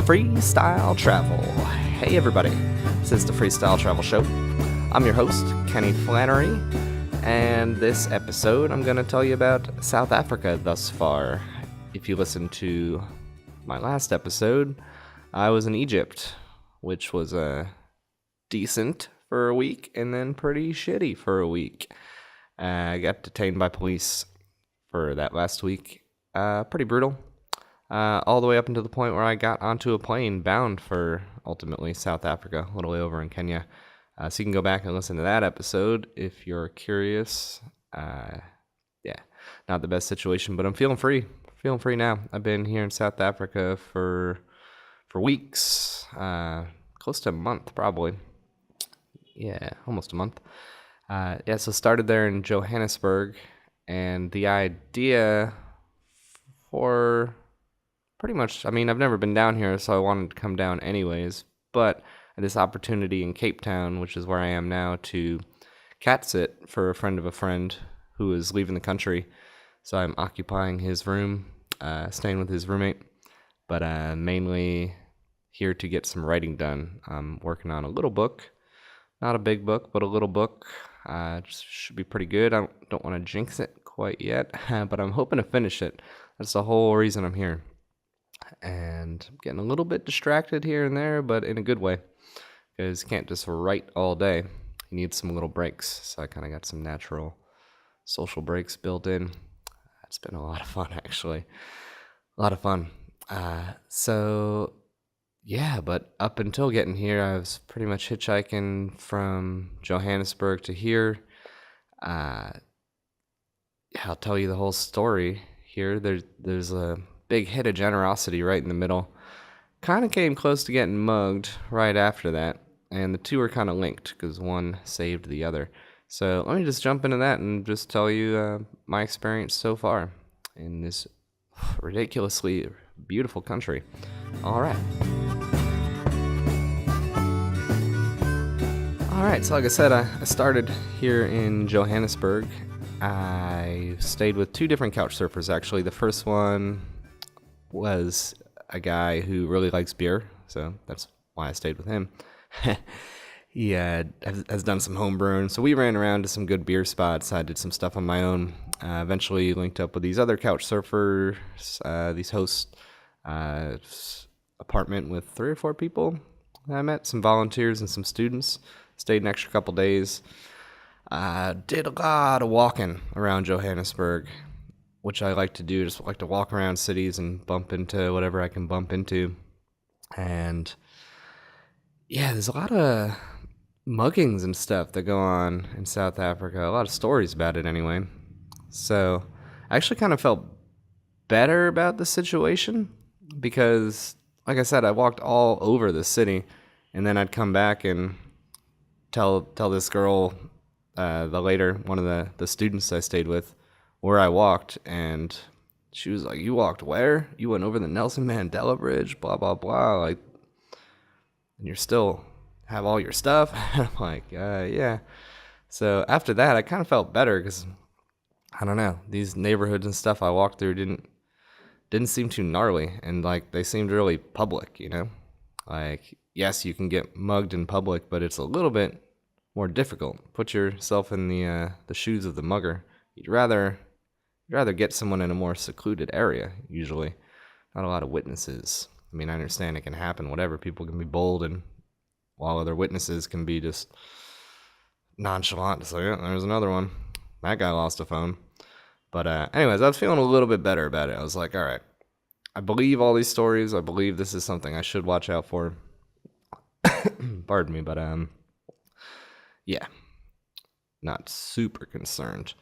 Freestyle Travel. Hey everybody, this is the Freestyle Travel Show. I'm your host, Kenny Flannery, and this episode I'm going to tell you about South Africa thus far. If you listen to my last episode, I was in Egypt, which was decent for a week and then pretty shitty for a week. I got detained by police for that last week. Pretty brutal. All the way up until the point where I got onto a plane bound for, ultimately, South Africa, a little way over in Kenya. So you can go back and listen to that episode if you're curious. Not the best situation, but I'm feeling free. Feeling free now. I've been here in South Africa for weeks. Close to a month, probably. Yeah, almost a month. So started there in Johannesburg, and the idea for pretty much, I've never been down here, so I wanted to come down anyways, but this opportunity in Cape Town, which is where I am now, to cat sit for a friend of a friend who is leaving the country. So I'm occupying his room, staying with his roommate, but mainly here to get some writing done. I'm working on a little book, not a big book, but a little book. Should be pretty good. I don't want to jinx it quite yet, but I'm hoping to finish it. That's the whole reason I'm here. And I'm getting a little bit distracted here and there, but in a good way, because you can't just write all day. You need some little breaks, so I kind of got some natural social breaks built in. It's been a lot of fun, actually. A lot of fun. But up until getting here, I was pretty much hitchhiking from Johannesburg to here. I'll tell you the whole story here. There's a big hit of generosity right in the middle. Kind of came close to getting mugged right after that, and the two are kind of linked because one saved the other. So let me just jump into that and just tell you my experience so far in this ridiculously beautiful country. All right, so like I said, I started here in Johannesburg. I stayed with two different couch surfers, actually. The first one was a guy who really likes beer, so that's why I stayed with him. He has done some home brewing, so we ran around to some good beer spots. I did some stuff on my own. Eventually linked up with these other couch surfers, these hosts, apartment with 3 or 4 people. I met some volunteers and some students. Stayed an extra couple days. Did a lot of walking around Johannesburg, which I like to do. Just like to walk around cities and bump into whatever I can bump into. And yeah, there's a lot of muggings and stuff that go on in South Africa. A lot of stories about it anyway. So I actually kind of felt better about the situation because, like I said, I walked all over the city, and then I'd come back and tell this girl, one of the students I stayed with, where I walked, and she was like, "You walked where? You went over the Nelson Mandela Bridge, blah, blah, blah, like, and you still have all your stuff?" I'm like, yeah. So after that, I kind of felt better, because, I don't know, these neighborhoods and stuff I walked through didn't seem too gnarly, and, like, they seemed really public, you know? Like, yes, you can get mugged in public, but it's a little bit more difficult. Put yourself in the shoes of the mugger. You'd rather get someone in a more secluded area, usually. Not a lot of witnesses. I understand it can happen, whatever. People can be bold, and while other witnesses can be just nonchalant. So, yeah, there's another one. That guy lost a phone. But anyways, I was feeling a little bit better about it. I was like, all right, I believe all these stories. I believe this is something I should watch out for. Pardon me, but yeah, not super concerned.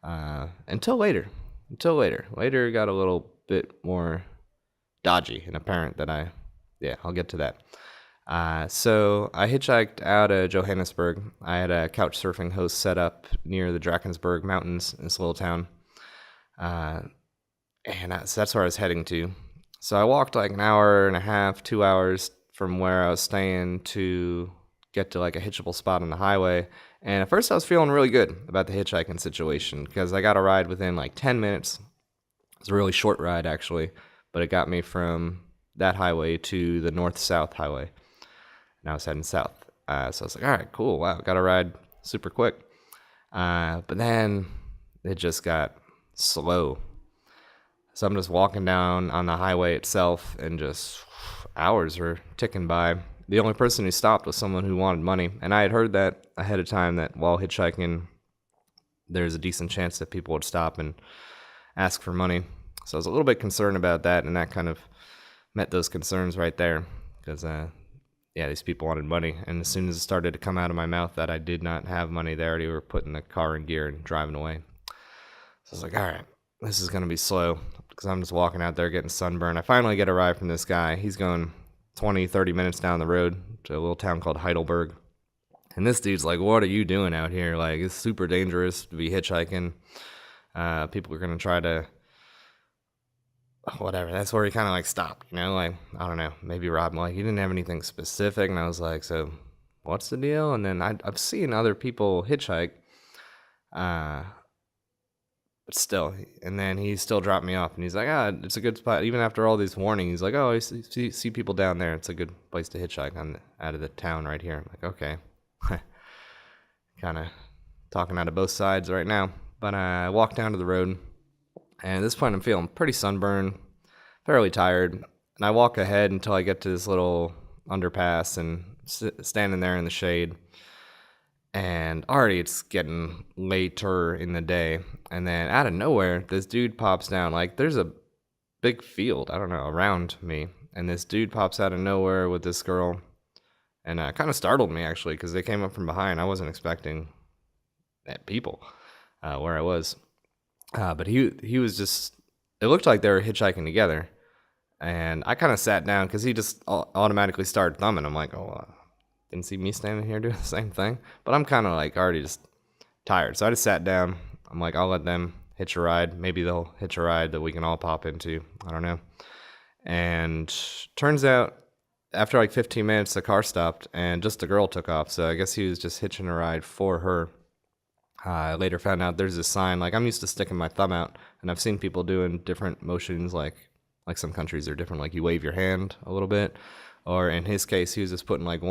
Until later. Later got a little bit more dodgy and apparent that I'll get to that. So I hitchhiked out of Johannesburg. I had a couch surfing host set up near the Drakensberg Mountains in this little town. So that's where I was heading to. So I walked like an hour and a half, 2 hours from where I was staying to get to like a hitchable spot on the highway. And at first I was feeling really good about the hitchhiking situation because I got a ride within like 10 minutes. It was a really short ride actually, but it got me from that highway to the north-south highway. And I was heading south. So I was like, all right, cool. Wow, got to ride super quick. But then it just got slow. So I'm just walking down on the highway itself, and just hours were ticking by. The only person who stopped was someone who wanted money. And I had heard that ahead of time, that while hitchhiking, there's a decent chance that people would stop and ask for money. So I was a little bit concerned about that, and that kind of met those concerns right there. Because, these people wanted money. And as soon as it started to come out of my mouth that I did not have money, they already were putting the car in gear and driving away. So I was like, all right, this is going to be slow, because I'm just walking out there getting sunburned. I finally get a ride from this guy. He's going 20, 30 minutes down the road to a little town called Heidelberg. And this dude's like, what are you doing out here? Like, it's super dangerous to be hitchhiking. People are going to try to, whatever. That's where he kind of like stopped, like, I don't know, maybe rob him. Like, he didn't have anything specific. And I was like, so what's the deal? And then I've seen other people hitchhike, but still, and then he still dropped me off, and he's like, it's a good spot. Even after all these warnings, he's like, I see people down there. It's a good place to hitchhike out of the town right here. I'm like, okay. Kind of talking out of both sides right now. But I walked down to the road, and at this point I'm feeling pretty sunburned, fairly tired. And I walk ahead until I get to this little underpass and standing there in the shade. And already it's getting later in the day. And then out of nowhere, this dude pops down. Like, there's a big field, I don't know, around me. And this dude pops out of nowhere with this girl. And kind of startled me, actually, because they came up from behind. I wasn't expecting people where I was. But he was just, it looked like they were hitchhiking together. And I kind of sat down because he just automatically started thumbing. I'm like, didn't see me standing here doing the same thing. But I'm kind of like already just tired. So I just sat down. I'm like, I'll let them hitch a ride. Maybe they'll hitch a ride that we can all pop into. I don't know. And turns out, after like 15 minutes, the car stopped and just the girl took off. So I guess he was just hitching a ride for her. I later found out there's a sign. Like, I'm used to sticking my thumb out, and I've seen people doing different motions. Like some countries are different. Like, you wave your hand a little bit. Or in his case, he was just putting like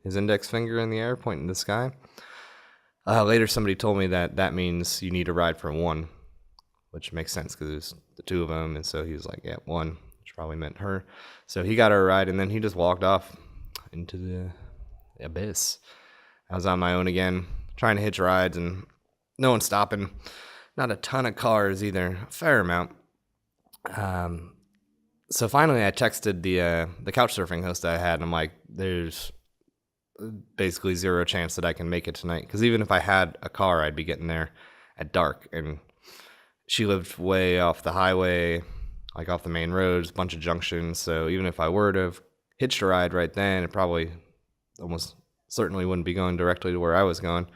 his index finger in the air, pointing to the sky. Later, somebody told me that means you need a ride for one, which makes sense because there's the two of them. And so he was like, yeah, one, which probably meant her. So he got her a ride, and then he just walked off into the abyss. I was on my own again, trying to hitch rides, and no one stopping. Not a ton of cars either, a fair amount. So finally, I texted the couch surfing host that I had, and I'm like, there's basically zero chance that I can make it tonight. Because even if I had a car, I'd be getting there at dark. And she lived way off the highway, like off the main roads, a bunch of junctions. So even if I were to have hitched a ride right then, it probably almost certainly wouldn't be going directly to where I was going.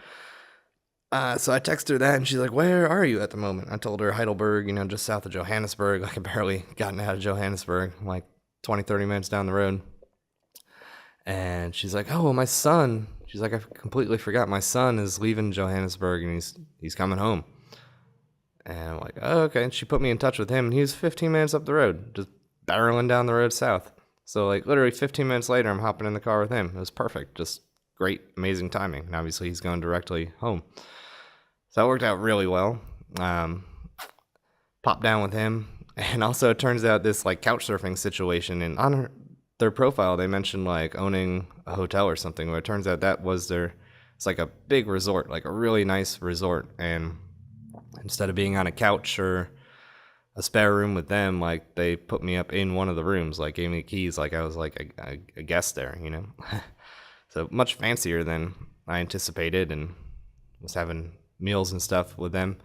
So I texted her that, and she's like, where are you at the moment? I told her Heidelberg, just south of Johannesburg. Like, I barely gotten out of Johannesburg, like 20, 30 minutes down the road. And she's like, oh, well, my son. She's like, I completely forgot. My son is leaving Johannesburg, and he's coming home. And I'm like, oh, okay. And she put me in touch with him, and he was 15 minutes up the road, just barreling down the road south. So, like, literally 15 minutes later, I'm hopping in the car with him. It was perfect. Just great, amazing timing. And obviously, he's going directly home. So that worked out really well. Popped down with him. And also, it turns out this, like, couch surfing situation, and on their profile, they mentioned, like, owning a hotel or something, where it turns out that was it's like a big resort, like a really nice resort. And instead of being on a couch or a spare room with them, like, they put me up in one of the rooms, like, gave me the keys, like I was, like, a guest there, So much fancier than I anticipated, and was having meals and stuff with them.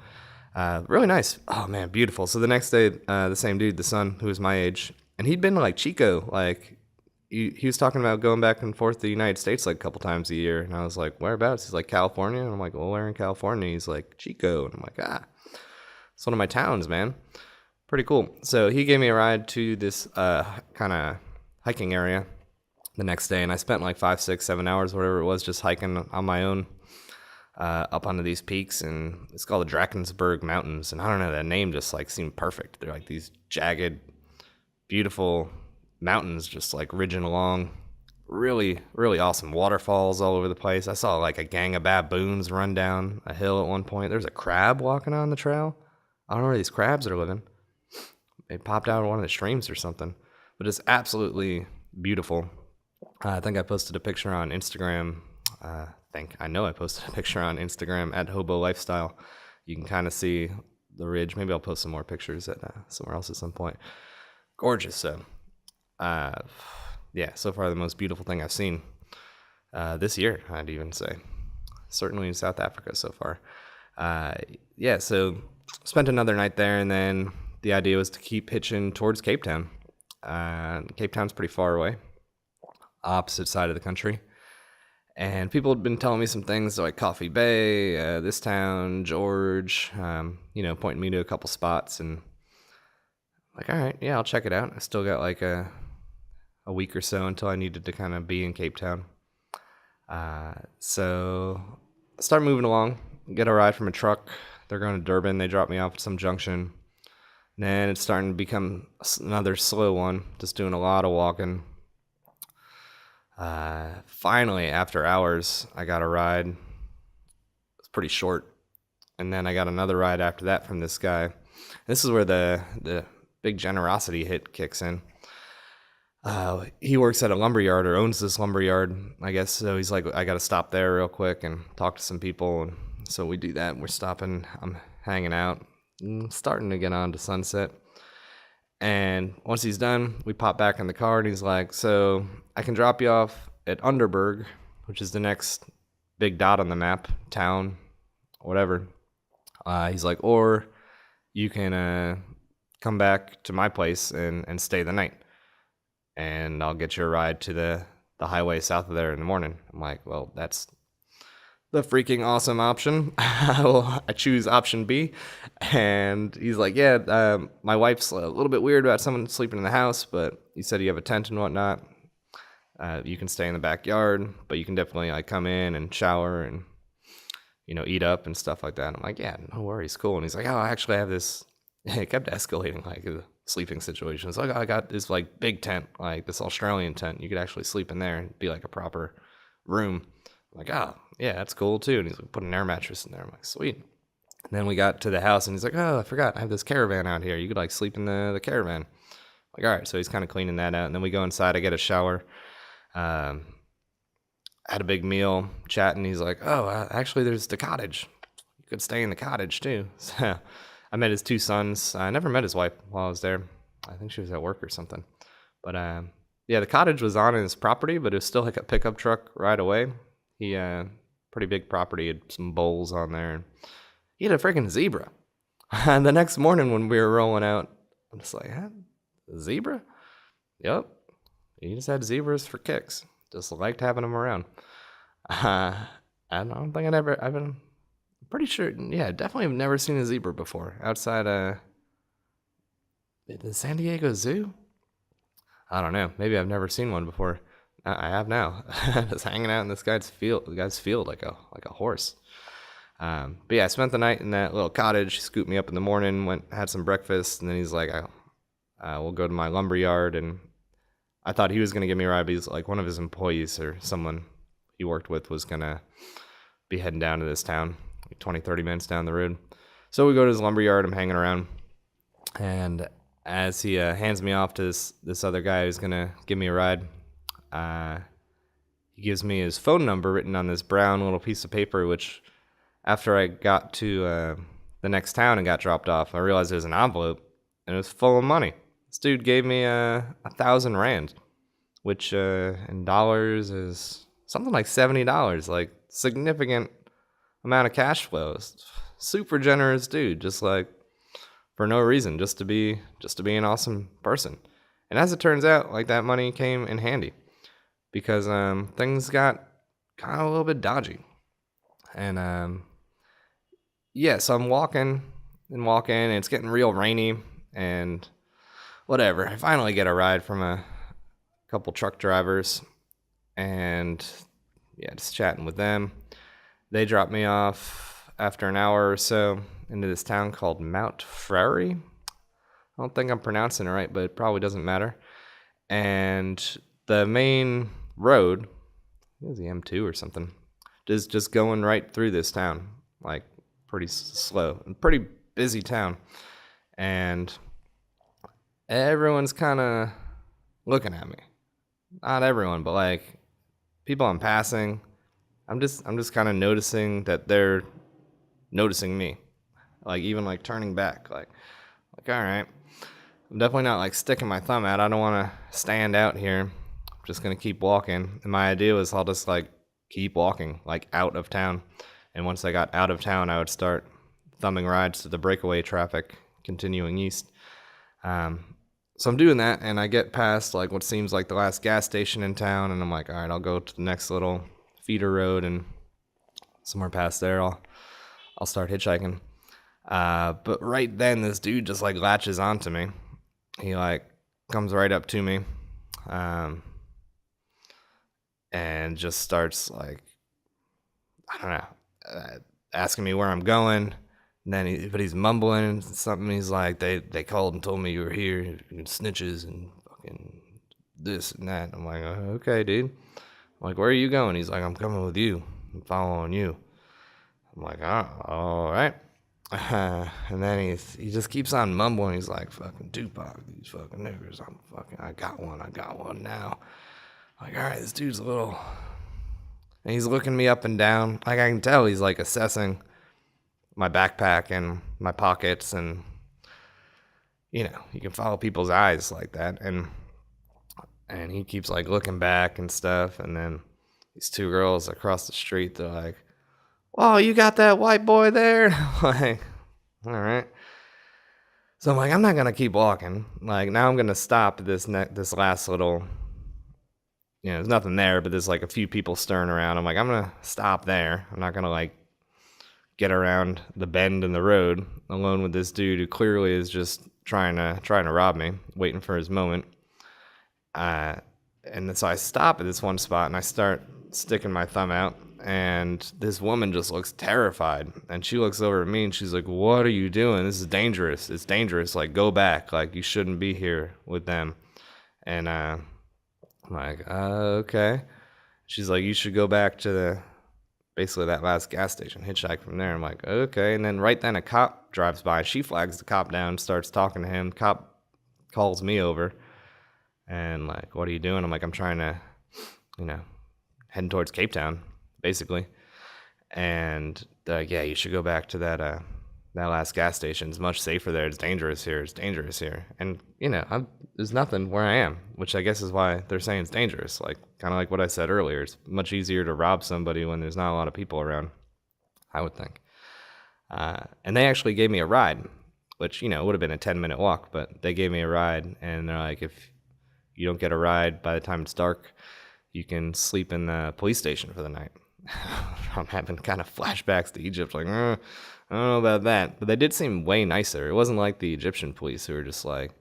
Really nice. Oh, man, beautiful. So the next day, the same dude, the son, who was my age, and he'd been to, like, Chico, like, he was talking about going back and forth to the United States, like, a couple times a year. And I was like, whereabouts? He's like, California. And I'm like, well, where in California? He's like, Chico. And I'm like, it's one of my towns, man. Pretty cool. So he gave me a ride to this kind of hiking area the next day. And I spent like 5, 6, 7 hours, whatever it was, just hiking on my own up onto these peaks. And it's called the Drakensberg Mountains. And I don't know, that name just like seemed perfect. They're like these jagged, beautiful mountains just like ridging along. Really, really awesome waterfalls all over the place. I saw like a gang of baboons run down a hill at one point. There's a crab walking on the trail. I don't know where these crabs are living. They popped out of one of the streams or something. But it's absolutely beautiful. I think I posted a picture on Instagram. I know I posted a picture on Instagram at Hobo Lifestyle. You can kind of see the ridge. Maybe I'll post some more pictures at somewhere else at some point. Gorgeous. So, yeah, so far the most beautiful thing I've seen this year, I'd even say. Certainly in South Africa so far. Yeah, so spent another night there, and then the idea was to keep hitching towards Cape Town. Cape Town's pretty far away, opposite side of the country. And people had been telling me some things like Coffee Bay, this town, George, pointing me to a couple spots. And like, all right, yeah, I'll check it out. I still got like a week or so until I needed to kind of be in Cape Town. So I start moving along, get a ride from a truck. They're going to Durban. They drop me off at some junction. And then it's starting to become another slow one, just doing a lot of walking. Finally, after hours, I got a ride. It's pretty short. And then I got another ride after that from this guy. This is where the big generosity hit kicks in. He works at a lumberyard, or owns this lumberyard, I guess. So he's like, I got to stop there real quick and talk to some people. And so we do that. We're stopping. I'm hanging out, starting to get on to sunset. And once he's done, we pop back in the car, and he's like, so I can drop you off at Underberg, which is the next big dot on the map, town, whatever. He's like, or you can come back to my place and stay the night, and I'll get you a ride to the highway south of there in the morning. I'm like, well, that's the freaking awesome option. I choose option B. And he's like, yeah, my wife's a little bit weird about someone sleeping in the house, but you said you have a tent and whatnot. You can stay in the backyard, but you can definitely like come in and shower and, eat up and stuff like that. I'm like, yeah, no worries, cool. And he's like, oh, I actually have this. It kept escalating, like the sleeping situation. So I got this like big tent, like this Australian tent. You could actually sleep in there and be like a proper room. I'm like, oh, yeah, that's cool too. And he's like, put an air mattress in there. I'm like, sweet. And then we got to the house, and he's like, oh, I forgot, I have this caravan out here. You could like sleep in the caravan. I'm like, all right. So he's kind of cleaning that out. And then we go inside. I get a shower. Had a big meal, chatting. He's like, oh, actually, there's the cottage. You could stay in the cottage too. So I met his two sons. I never met his wife while I was there. I think she was at work or something. But yeah, the cottage was on his property, but it was still like a pickup truck right away. He pretty big property, had some bowls on there, and he had a freaking zebra. And the next morning when we were rolling out, I'm just like, huh? Zebra? Yep. He just had zebras for kicks. Just liked having them around. I don't think I've been pretty sure, yeah, definitely have never seen a zebra before outside the San Diego Zoo. I don't know. Maybe I've never seen one before. I have now. Just hanging out in this guy's field like a horse. But yeah, I spent the night in that little cottage. He scooped me up in the morning, had some breakfast, and then he's like, we'll go to my lumber yard. And I thought he was going to give me a ride, but he's like, one of his employees or someone he worked with was going to be heading down to this town, like 20, 30 minutes down the road. So we go to his lumber yard. I'm hanging around. And as he hands me off to this other guy who's going to give me a ride, he gives me his phone number written on this brown little piece of paper, which after I got to the next town and got dropped off, I realized it was an envelope, and it was full of money. This dude gave me 1,000 rand, which in dollars is something like $70, like significant amount of cash flow. Super generous dude, just like for no reason, just to be an awesome person. And as it turns out, like that money came in handy because things got kind of a little bit dodgy. And yeah, so I'm walking, and it's getting real rainy and whatever. I finally get a ride from a couple truck drivers, and yeah, just chatting with them. They dropped me off after an hour or so into this town called Mount Frere. I don't think I'm pronouncing it right, but it probably doesn't matter. and the main road, it was the M2 or something, is just going right through this town, like pretty slow and pretty busy town. And everyone's kind of looking at me. Not everyone, but like people I'm passing. I'm just kind of noticing that they're noticing me. Like even like turning back, like all right. I'm definitely not like sticking my thumb out. I don't want to stand out here. I'm just gonna keep walking. And my idea was I'll just like keep walking like out of town. And once I got out of town, I would start thumbing rides to the breakaway traffic, continuing east. So I'm doing that, and I get past like what seems like the last gas station in town, and I'm like, all right, I'll go to the next little feeder road, and somewhere past there, I'll start hitchhiking. But right then, this dude just like latches onto me. He like comes right up to me, and just starts like, I don't know, asking me where I'm going. And then but he's mumbling something. He's like, they called and told me you were here, and snitches and fucking this and that. I'm like, okay, dude. I'm like, where are you going? He's like, I'm coming with you. I'm following you. I'm like, oh, all right. And then he just keeps on mumbling. He's like, fucking Tupac, these fucking niggers. I got one now. I'm like, all right, this dude's a little. And he's looking me up and down. Like I can tell he's like assessing my backpack and my pockets, and you can follow people's eyes like that, and he keeps like looking back and stuff. And then these two girls across the street, they're like, oh, you got that white boy there? I'm like, all right. So I'm like, I'm not gonna keep walking. Like now I'm gonna stop at this last little, there's nothing there, but there's like a few people stirring around. I'm like, I'm gonna stop there. I'm not gonna like get around the bend in the road alone with this dude who clearly is just trying to rob me, waiting for his moment. And so I stop at this one spot and I start sticking my thumb out, and this woman just looks terrified, and she looks over at me and she's like, what are you doing? This is dangerous. It's dangerous. Like, go back. Like, you shouldn't be here with them. And I'm like, okay. She's like, you should go back to basically that last gas station, hitchhike from there. I'm like, okay. And then right then a cop drives by. She flags the cop down, starts talking to him. Cop calls me over and like, what are you doing? I'm like, I'm trying to, heading towards Cape Town, basically. And they're like, yeah, you should go back to that last gas station. It's much safer there. It's dangerous here. And, there's nothing where I am, which I guess is why they're saying it's dangerous. Like, kind of like what I said earlier. It's much easier to rob somebody when there's not a lot of people around, I would think. And they actually gave me a ride, which, would have been a 10-minute walk, but they gave me a ride. And they're like, if you don't get a ride by the time it's dark, you can sleep in the police station for the night. I'm having kind of flashbacks to Egypt, like, I don't know about that. But they did seem way nicer. It wasn't like the Egyptian police who were just like,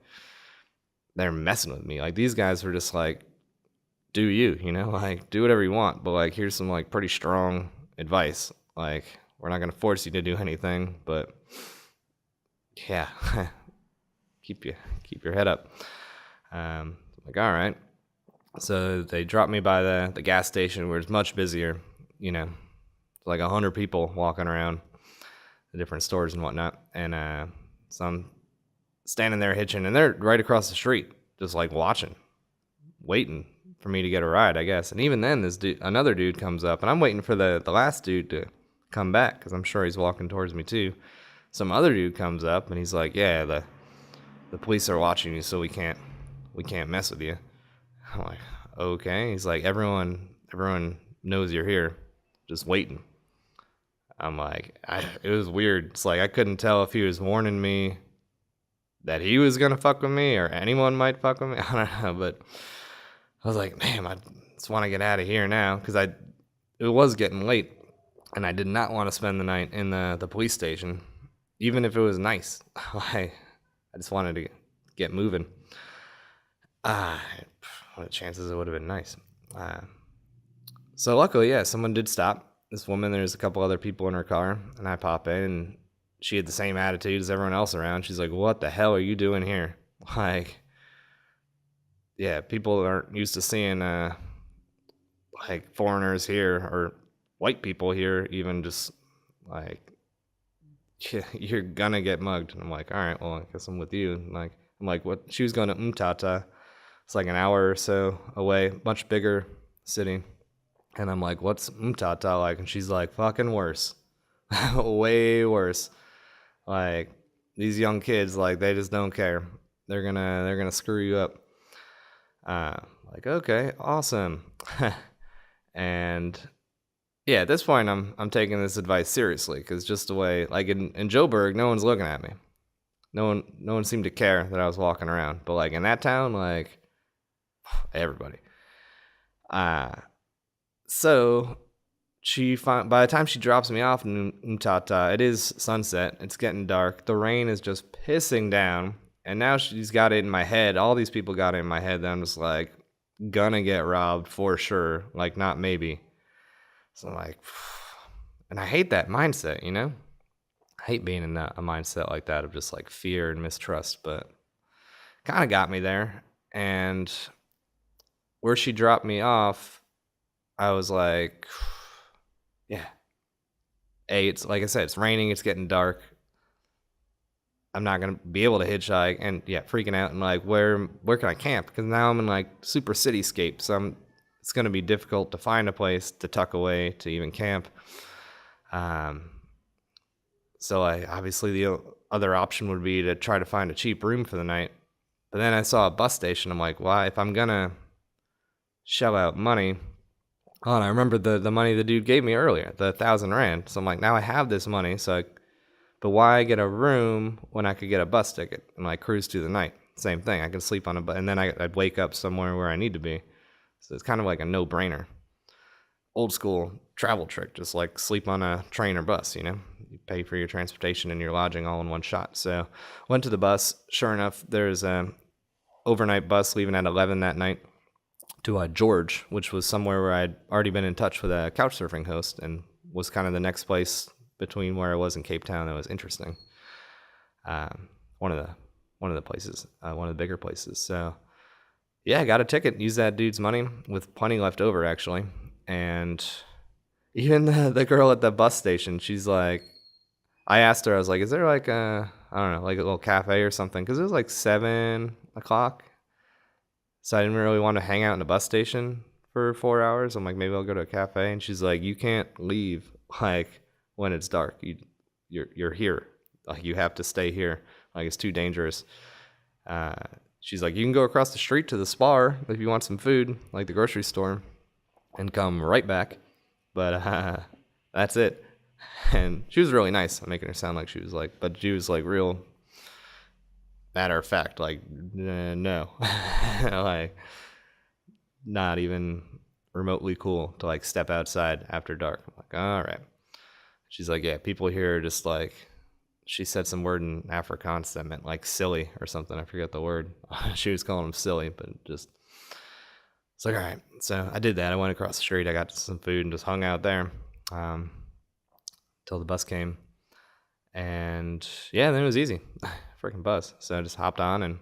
they're messing with me. Like, these guys were just like, do you, like, do whatever you want. But, like, here's some, like, pretty strong advice. Like, we're not going to force you to do anything, but, yeah, keep your head up. Like, all right. So they dropped me by the gas station where it's much busier, like 100 people walking around the different stores and whatnot. And so I'm standing there hitching, and they're right across the street, just like watching, waiting for me to get a ride, I guess. And even then, another dude comes up, and I'm waiting for the last dude to come back because I'm sure he's walking towards me too. Some other dude comes up, and he's like, yeah, the police are watching you, so we can't mess with you. I'm like, okay. He's like, everyone knows you're here, just waiting. I'm like, it was weird. It's like I couldn't tell if he was warning me that he was gonna fuck with me or anyone might fuck with me. I don't know, but I was like, man, I just want to get out of here now because it was getting late, and I did not want to spend the night in the police station, even if it was nice. I just wanted to get moving. What are the chances it would have been nice? So luckily, yeah, someone did stop. This woman, there's a couple other people in her car, and I pop in, and she had the same attitude as everyone else around. She's like, what the hell are you doing here? Like, yeah, people aren't used to seeing like foreigners here or white people here, even just like you're gonna get mugged. And I'm like, all right, well, I guess I'm with you. And like, I'm like, what? She was going to Umtata. It's like an hour or so away, much bigger city. And I'm like, what's Umtata like? And she's like, fucking worse, way worse. Like these young kids, like they just don't care. They're gonna screw you up. Like okay, awesome. And yeah, at this point, I'm taking this advice seriously because just the way, like in Joburg, no one's looking at me. No one seemed to care that I was walking around. But like in that town, like everybody. Uh so by the time she drops me off in Umtata, it is sunset. It's getting dark. The rain is just pissing down, and now she's got it in my head. All these people got it in my head that I'm just like gonna get robbed for sure. Like not maybe. So I'm like, and I hate that mindset, you know? I hate being in a mindset like that of just like fear and mistrust, but kind of got me there. And where she dropped me off, I was like, yeah. It's like I said, it's raining, it's getting dark. I'm not gonna be able to hitchhike, and yeah, freaking out and like, where can I camp? Because now I'm in like super cityscape, so it's gonna be difficult to find a place to tuck away to even camp. So obviously the other option would be to try to find a cheap room for the night. But then I saw a bus station. I'm like, well, if I'm gonna shell out money, oh, and I remember the money the dude gave me earlier, the 1,000 rand. So I'm like, now I have this money, but why get a room when I could get a bus ticket and like cruise through the night? Same thing. I could sleep on a bus, and then I'd wake up somewhere where I need to be. So it's kind of like a no-brainer. Old school travel trick, just like sleep on a train or bus, you know? You pay for your transportation and your lodging all in one shot. So went to the bus. Sure enough, there's a overnight bus leaving at 11 that night to George, which was somewhere where I'd already been in touch with a couch surfing host and was kind of the next place between where I was in Cape Town that was interesting. One of the places, one of the bigger places. So yeah, I got a ticket, used that dude's money with plenty left over actually. And even the girl at the bus station, she's like, I asked her, I was like, is there like I don't know, like a little cafe or something? Because it was like 7 o'clock. So I didn't really want to hang out in the bus station for 4 hours. I'm like, maybe I'll go to a cafe. And she's like, you can't leave like when it's dark. You're here. Like you have to stay here. Like it's too dangerous. She's like, you can go across the street to the Spar if you want some food, like the grocery store, and come right back. But that's it. And she was really nice. I'm making her sound like she was like, but she was like real matter of fact, like no, like not even remotely cool to like step outside after dark. I'm like, all right. She's like, yeah, people here are just like, she said some word in Afrikaans that meant like silly or something. I forget the word. She was calling him silly, but just, it's like, all right. So I did that. I went across the street. I got some food and just hung out there till the bus came. And yeah, then it was easy. Freaking bus. So I just hopped on, and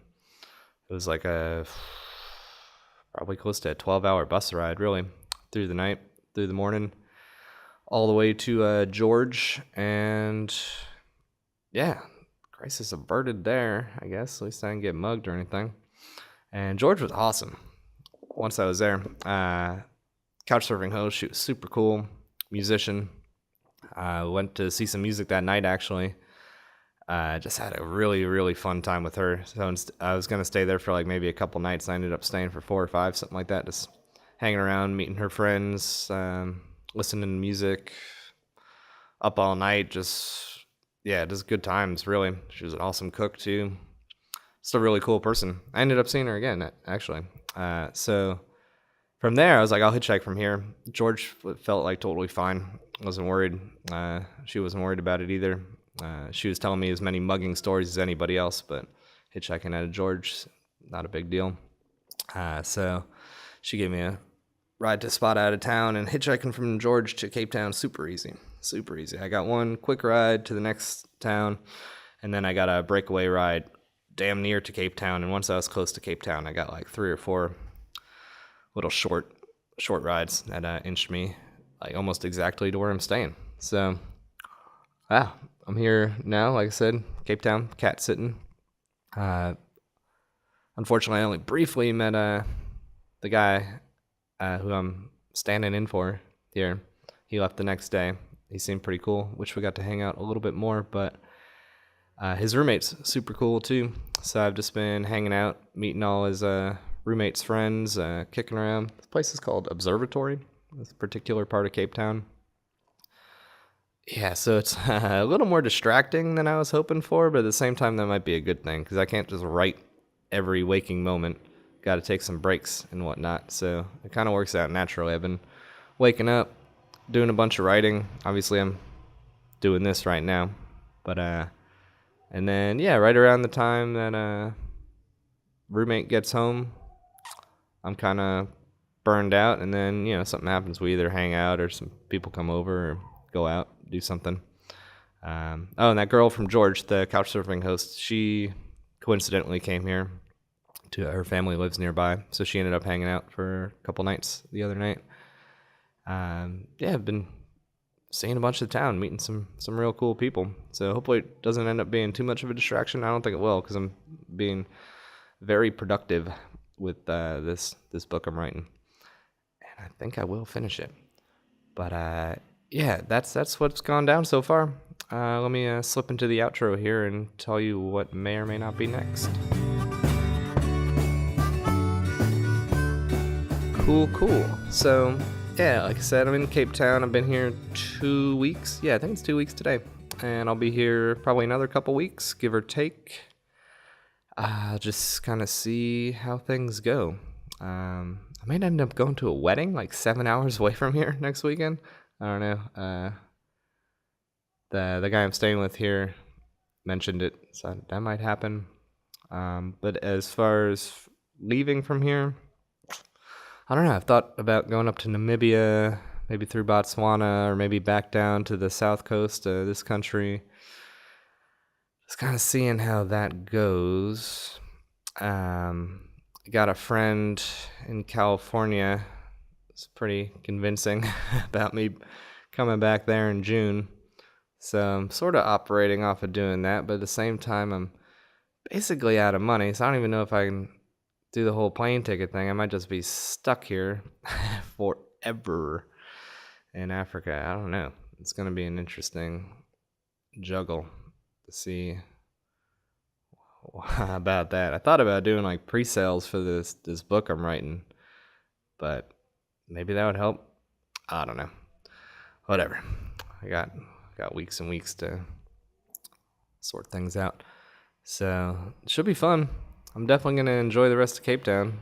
it was like probably close to a 12-hour bus ride, really, through the night, through the morning, all the way to George. And yeah, crisis averted there, I guess. At least I didn't get mugged or anything. And George was awesome. Once I was there, couch surfing host, she was super cool, musician. Went to see some music that night, actually. Just had a really, really fun time with her. So I was going to stay there for like maybe a couple nights. I ended up staying for 4 or 5, something like that, just hanging around, meeting her friends, listening to music, up all night, just good times, really. She was an awesome cook, too. Just a really cool person. I ended up seeing her again, actually. So from there, I was like, I'll hitchhike from here. George felt like totally fine. Wasn't worried. She wasn't worried about it either. She was telling me as many mugging stories as anybody else, but hitchhiking out of George, not a big deal. So she gave me a ride to a spot out of town, and hitchhiking from George to Cape Town, super easy. I got one quick ride to the next town, and then I got a breakaway ride damn near to Cape Town, and once I was close to Cape Town, I got like 3 or 4 little short rides that inched me like almost exactly to where I'm staying. So, I'm here now. Like I said, Cape Town, cat sitting. Unfortunately, I only briefly met the guy who I'm standing in for here. He left the next day. He seemed pretty cool. Wish we got to hang out a little bit more, but his roommate's super cool too. So I've just been hanging out, meeting all his roommate's friends, kicking around. This place is called Observatory. This particular part of Cape Town. Yeah, so it's a little more distracting than I was hoping for, but at the same time, that might be a good thing because I can't just write every waking moment. Got to take some breaks and whatnot. So it kind of works out naturally. I've been waking up, doing a bunch of writing. Obviously, I'm doing this right now, but and then right around the time that roommate gets home, I'm kind of burned out, and then something happens. We either hang out or some people come over or go out, do something. And that girl from George, the couchsurfing host, she coincidentally came here. Her family lives nearby, so she ended up hanging out for a couple nights the other night. I've been seeing a bunch of the town, meeting some real cool people. So hopefully it doesn't end up being too much of a distraction. I don't think it will, because I'm being very productive with this book I'm writing, and I think I will finish it. But that's what's gone down so far. Let me slip into the outro here and tell you what may or may not be next. Cool. So, like I said, I'm in Cape Town. I've been here 2 weeks. Yeah, I think it's 2 weeks today. And I'll be here probably another couple weeks, give or take. Just kind of see how things go. I might end up going to a wedding like 7 hours away from here next weekend. I don't know. The guy I'm staying with here mentioned it, so that might happen. But as far as leaving from here, I don't know. I've thought about going up to Namibia, maybe through Botswana, or maybe back down to the south coast of this country. Just kind of seeing how that goes. Got a friend in California. It's pretty convincing about me coming back there in June. So I'm sort of operating off of doing that, but at the same time, I'm basically out of money, so I don't even know if I can do the whole plane ticket thing. I might just be stuck here forever in Africa. I don't know. It's going to be an interesting juggle to see about that. I thought about doing like pre-sales for this book I'm writing, but maybe that would help. I don't know. Whatever. I got weeks and weeks to sort things out. So it should be fun. I'm definitely going to enjoy the rest of Cape Town.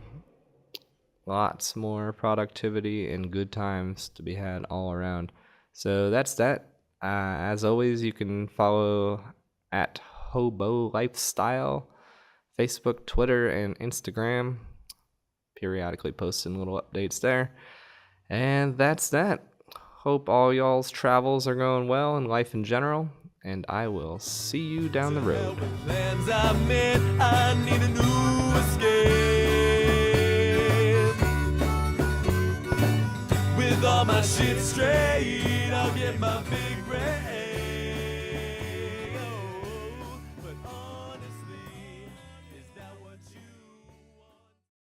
Lots more productivity and good times to be had all around. So that's that. As always, you can follow at Hobo Lifestyle, Facebook, Twitter, and Instagram. Periodically posting little updates there. And that's that. Hope all y'all's travels are going well and life in general. And I will see you down the road. I need a new escape. With all my shit straight, I'll get my big brain.